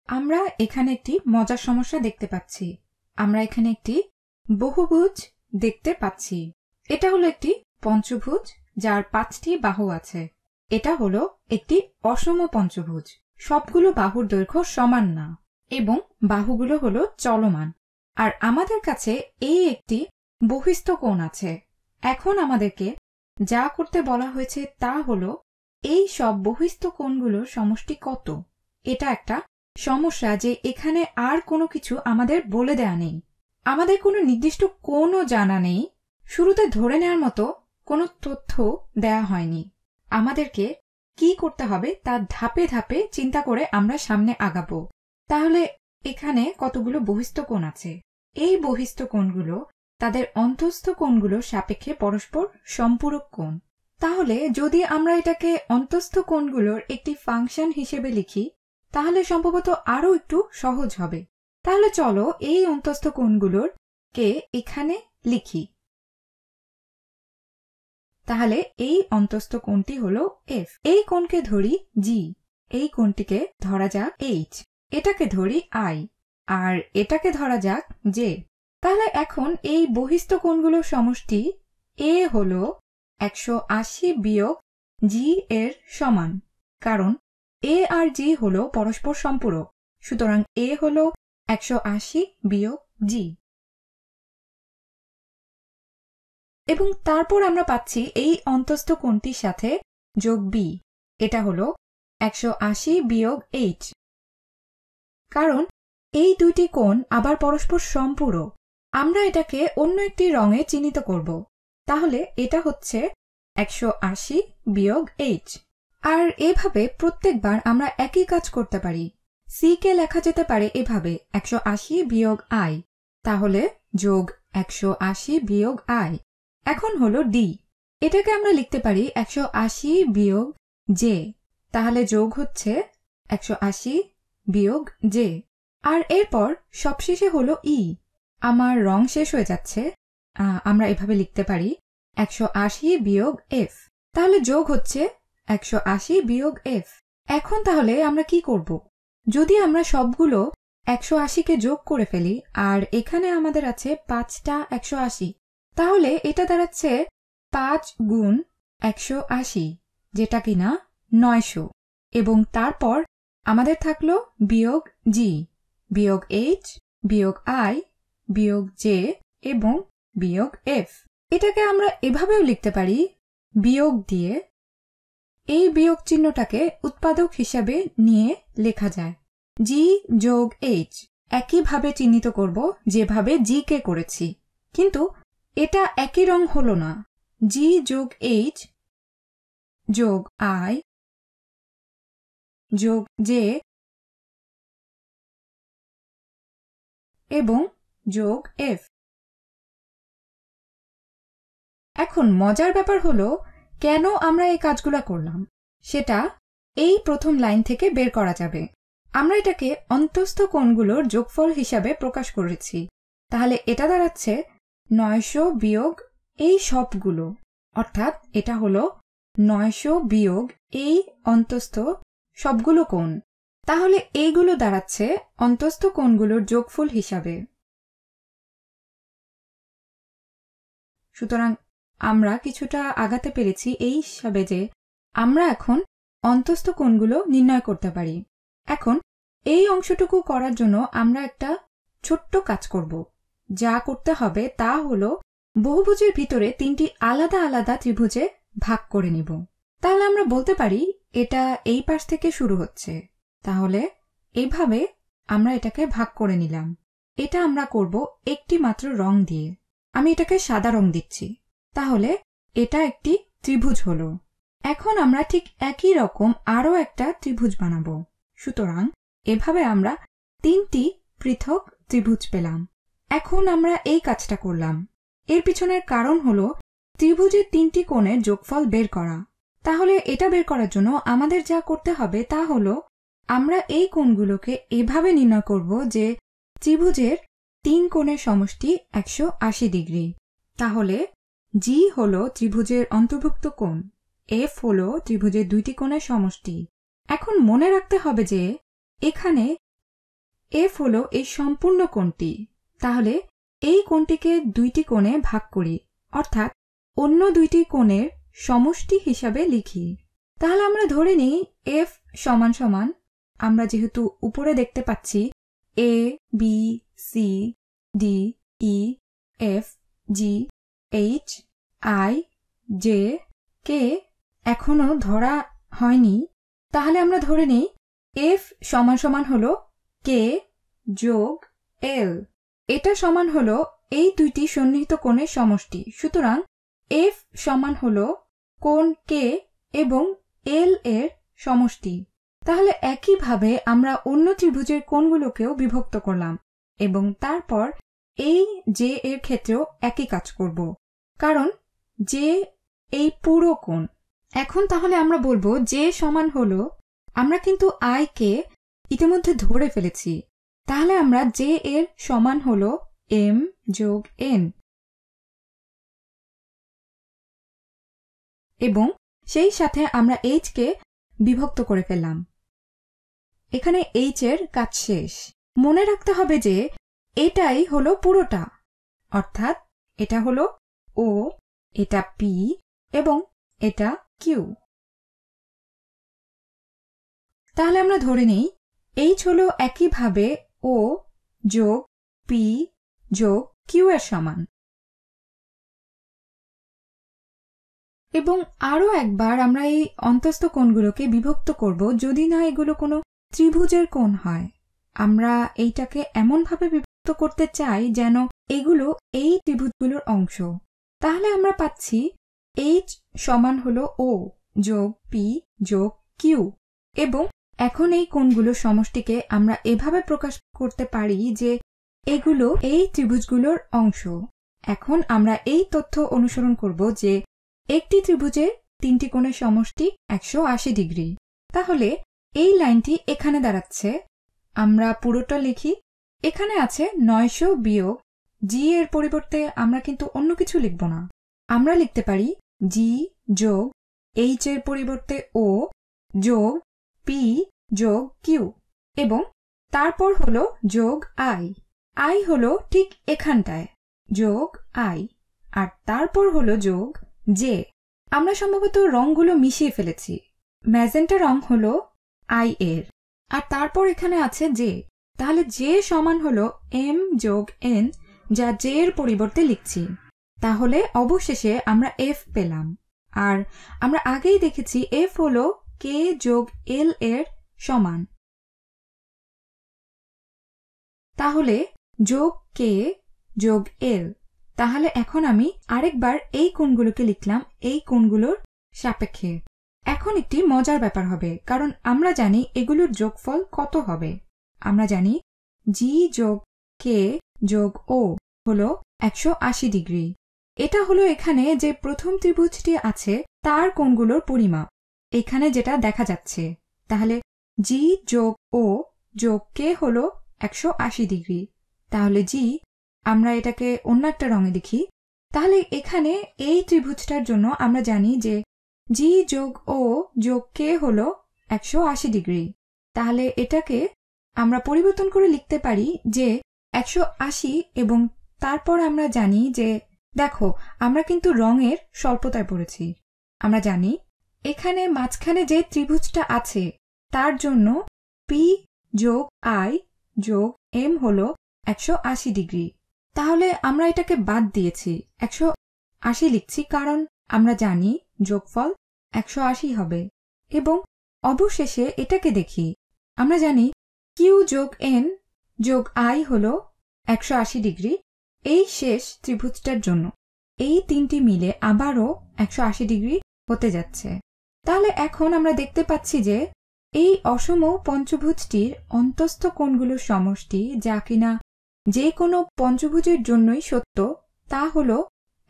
আমরা এখানে একটি মজার সমস্যা দেখতে পাচ্ছি। আমরা এখানে একটি বহুভুজ দেখতে পাচ্ছি। এটা হলো একটি পঞ্চভুজ যার 5টি বাহু আছে। এটা হলো একটি অসম পঞ্চভুজ। সবগুলো বাহুর দৈর্ঘ্য সমান না এবং বাহুগুলো হলো চলমান। আর আমাদের কাছে এই একটি বহিস্থ কোণ আছে। এখন আমাদেরকে যা করতে বলা হয়েছে তা হলো এই সব বহিস্থ কোণগুলোর সমষ্টি কত। এটা একটা সমস্যা যে এখানে আর কোনো কিছু আমাদের বলে দেয়া নেই। আমাদের কোনো নির্দিষ্ট কোণও জানা নেই। শুরুতে ধরে নেওয়ার মতো কোনো তথ্য দেয়া হয়নি। আমাদেরকে কি করতে হবে তা ধাপে ধাপে চিন্তা করে আমরা সামনে আগাবো। তাহলে এখানে কতগুলো বহিস্থ কোণ আছে। এই বহিস্থ কোণগুলো তাদের অন্তঃস্থ কোণগুলোর সাপেক্ষে পরস্পর সম্পূরক কোণ। তাহলে যদি আমরা এটাকে অন্তঃস্থ কোণগুলোর একটি ফাংশন হিসেবে লিখি তাহলে সম্ভবত আরো একটু সহজ হবে। তাহলে চলো এই অন্তঃস্থ কোণগুলোর কে এখানে লিখি। তাহলে এই অন্তঃস্থ কোণটি হলো এফ। এই কোণকে ধরি জি, এই কোণটিকে ধরা যাক এইচ, এটাকে ধরি আই, আর এটাকে ধরা যাক জে। তাহলে এখন এই বহিস্থ কোণগুলোর সমষ্টি এ হলো 180 বিয়োগ জি এর সমান, কারণ এ আর জি হলো পরস্পর সম্পূরক। সুতরাং এ হলো 180 বিয়োগ জি। এবং তারপর আমরা পাচ্ছি এই অন্তঃস্থ কোণটির সাথে যোগ বি, এটা হলো 180 বিয়োগ এইচ, কারণ এই দুইটি কোণ আবার পরস্পর সম্পূরক। আমরা এটাকে অন্য একটি রঙে চিহ্নিত করব। তাহলে এটা হচ্ছে 180 বিয়োগ এইচ। আর এভাবে প্রত্যেকবার আমরা একই কাজ করতে পারি। সি কে লেখা যেতে পারে এভাবে 180 বিয়োগ আই, তাহলে যোগ 180 বিয়োগ আই। এখন হলো ডি, এটাকে আমরা লিখতে পারি 180 বিয়োগ জে, তাহলে যোগ হচ্ছে 180 বিয়োগ জে। আর এরপর সবশেষে হলো ই। আমার রং শেষ হয়ে যাচ্ছে, আমরা এভাবে লিখতে পারি 180 বিয়োগ এফ, তাহলে যোগ হচ্ছে 180 বিয়োগ এফ। এখন তাহলে আমরা কি করব? যদি আমরা সবগুলো 180-কে যোগ করে ফেলি আর এখানে আমাদের আছে 5টা 180, তাহলে এটা দাঁড়াচ্ছে 5 গুণ 180, যেটা কিনা 900। এবং তারপর আমাদের থাকলো বিয়োগ জি, বিয়োগ এইচ, বিয়োগ আই, বিয়োগ জে এবং বিয়োগ এফ। এটাকে আমরা এভাবেও লিখতে পারি বিয়োগ দিয়ে। এই বিয়োগ চিহ্নটাকে উৎপাদক হিসাবে নিয়ে লেখা যায় জি যোগ এইচ, একইভাবে চিহ্নিত করব যেভাবে জি কে করেছি, কিন্তু এটা একই রং হলো না। জি যোগ এইচ যোগ আই যোগ জে এবং যোগ এফ। এখন মজার ব্যাপার হলো কেন আমরা এই কাজগুলো করলাম সেটা এই প্রথম লাইন থেকে বের করা যাবে। আমরা এটাকে অন্তঃস্থ কোণগুলোর যোগফল হিসাবে প্রকাশ করেছি। তাহলে এটা দাঁড়াচ্ছে 900 বিয়োগ এই সবগুলো, অর্থাৎ এটা হলো 900 বিয়োগ এই অন্তঃস্থ সবগুলো কোণ। তাহলে এইগুলো দাঁড়াচ্ছে অন্তঃস্থ কোণগুলোর যোগফল হিসাবে। সুতরাং আমরা কিছুটা আগাতে পেরেছি এই হিসাবে যে আমরা এখন অন্তঃস্থ কোণগুলো নির্ণয় করতে পারি। এখন এই অংশটুকু করার জন্য আমরা একটা ছোট্ট কাজ করব। যা করতে হবে তা হলো বহুভুজের ভিতরে 3টি আলাদা আলাদা ত্রিভুজে ভাগ করে নিব। তাহলে আমরা বলতে পারি এটা এই পাশ থেকে শুরু হচ্ছে। তাহলে এইভাবে আমরা এটাকে ভাগ করে নিলাম। এটা আমরা করব একটি মাত্র রং দিয়ে। আমি এটাকে সাদা রং দিচ্ছি। তাহলে এটা একটি ত্রিভুজ হলো। এখন আমরা ঠিক একই রকম আরো একটা ত্রিভুজ বানাবো। সুতরাং এভাবে আমরা 3টি পৃথক ত্রিভুজ পেলাম। এখন আমরা এই কাজটা করলাম। এর পিছনের কারণ হলো ত্রিভুজের 3টি কোণের যোগফল বের করা। তাহলে এটা বের করার জন্য আমাদের যা করতে হবে তা হলো আমরা এই কোণগুলোকে এভাবে নির্ণয় করব যে ত্রিভুজের 3 কোণের সমষ্টি 180 ডিগ্রি। তাহলে জি হলো ত্রিভুজের অন্তর্ভুক্ত কোণ, এফ হলো ত্রিভুজের 2টি কোণের সমষ্টি। এখন মনে রাখতে হবে যে এখানে এফ হলো এই সম্পূর্ণ কোণটি। তাহলে এই কোণটিকে দুইটি কোণে ভাগ করি, অর্থাৎ অন্য দুইটি কোণের সমষ্টি হিসাবে লিখি। তাহলে আমরা ধরে নিই এফ সমান সমান, আমরা যেহেতু উপরে দেখতে পাচ্ছি A B C D E F G H I J K এখনো ধরা হয়নি, তাহলে আমরা ধরে নিই এফ সমান সমান হলো কে যোগ এল। এটা সমান হলো এই দুইটি সন্নিহিত কোণের সমষ্টি। সুতরাং এফ সমান হলো কোণ কে এবং এল এর সমষ্টি। তাহলে একইভাবে আমরা অন্য ত্রিভুজের কোণগুলোকেও বিভক্ত করলাম এবং তারপর এই জে এর ক্ষেত্রেও একই কাজ করব, কারণ জে এই পুরো কোণ। এখন তাহলে আমরা বলবো জে সমান হলো, আমরা কিন্তু আই কে ইতিমধ্যে ধরে ফেলেছি, তাহলে আমরা জে এর সমান হলো এম যোগ এন, এবং সেই সাথে আমরা এইচ কে বিভক্ত করে ফেললাম। এখানে এইচ এর কাজ শেষ। মনে রাখতে হবে যে এটাই হলো পুরোটা, অর্থাৎ এটা হলো ও, এটা পি এবং এটা কিউ। তাহলে আমরা ধরে নেই এইচ হলো একইভাবে ও যোগ পি যোগ কিউ এর সমান। এবং আরও একবার আমরা এই অন্তস্থ কোণগুলোকে বিভক্ত করব, যদি না এগুলো কোনো ত্রিভুজের কোণ হয়। আমরা এইটাকে এমনভাবে বিভক্ত করতে চাই যেন এগুলো এই ত্রিভুজগুলোর অংশ। তাহলে আমরা পাচ্ছি এইচ সমান হলো ও যোগ পি যোগ কিউ, এবং এখন এই কোণগুলোর সমষ্টিকে আমরা এভাবে প্রকাশ করতে পারি যে এগুলো এই ত্রিভুজগুলোর অংশ। এখন আমরা এই তথ্য অনুসরণ করব যে একটি ত্রিভুজের তিনটি কোণের সমষ্টি 180 ডিগ্রি। তাহলে এই লাইনটি এখানে দাঁড়াচ্ছে। আমরা পুরোটা লিখি। এখানে আছে 900 বিয়োগ জি এর পরিবর্তে আমরা কিন্তু অন্য কিছু লিখব না। আমরা লিখতে পারি জি যোগ এইচ এর পরিবর্তে ও যোগ পি যোগ কিউ, এবং তারপর হলো যোগ আই। আই হলো ঠিক এখানটায় যোগ আই, আর তারপর হলো যোগ জে। আমরা সম্ভবত রংগুলো মিশিয়ে ফেলেছি। ম্যাজেন্টা রং হলো আই এর, আর তারপর এখানে আছে জে। তাহলে জে সমান হলো এম যোগ এন, যা জে এর পরিবর্তে লিখছি। তাহলে অবশেষে আমরা এফ পেলাম, আর আমরা আগেই দেখেছি এফ হলো কে যোগ এল এর সমান। তাহলে যোগ কে যোগ এল। তাহলে এখন আমি আরেকবার এই কোণগুলোকে লিখলাম এই কোণগুলোর সাপেক্ষে। এখন একটি মজার ব্যাপার হবে, কারণ আমরা জানি এগুলোর যোগফল কত হবে। আমরা জানি জি যোগ কে যোগ ও হলো 180 ডিগ্রি। এটা হলো এখানে যে প্রথম ত্রিভুজটি আছে তার কোণগুলোর পরিমাপ, এখানে যেটা দেখা যাচ্ছে। তাহলে জি যোগ ও যোগ কে হলো 180 ডিগ্রি। তাহলে জি, আমরা এটাকে অন্য একটা রঙে লিখি। তাহলে এখানে এই ত্রিভুজটার জন্য আমরা জানি যে জি যোগ ও যোগ কে হলো 180 ডিগ্রি। তাহলে এটাকে আমরা পরিবর্তন করে লিখতে পারি যে 180, এবং তারপর আমরা জানি যে দেখো আমরা কিন্তু রঙের স্বল্পতায় পড়েছি। আমরা জানি এখানে মাঝখানে যে ত্রিভুজটা আছে তার জন্য পি যোগ আই যোগ এম হলো 180 ডিগ্রি। তাহলে আমরা এটাকে বাদ দিয়েছি, 180 লিখছি, কারণ আমরা জানি যোগফল 180 হবে। এবং অবশেষে এটাকে দেখি, আমরা জানি কিউ যোগ এন যোগ আই হলো 180 ডিগ্রি এই শেষ ত্রিভুজটার জন্য। এই তিনটি মিলে আবারও 180 ডিগ্রি হতে যাচ্ছে। তাহলে এখন আমরা দেখতে পাচ্ছি যে এই অসম পঞ্চভুজটির অন্তস্থ কোণগুলোর সমষ্টি, যা কিনা যে কোনো পঞ্চভুজের জন্যই সত্য, তা হল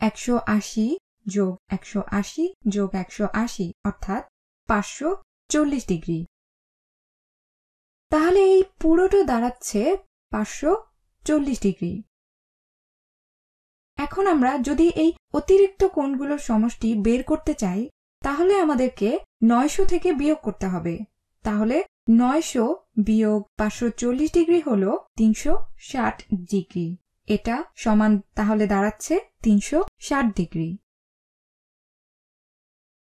180 যোগ 180 যোগ 180, অর্থাৎ 540 ডিগ্রি। তাহলে এই পুরোটা দাঁড়াচ্ছে 540 ডিগ্রি। এখন আমরা যদি এই অতিরিক্ত কোণগুলোর সমষ্টি বের করতে চাই, তাহলে আমাদেরকে 900 থেকে বিয়োগ করতে হবে। তাহলে 900 বিয়োগ 540 ডিগ্রি হলো 360 ডিগ্রি। এটা সমান তাহলে দাঁড়াচ্ছে 360 ডিগ্রি।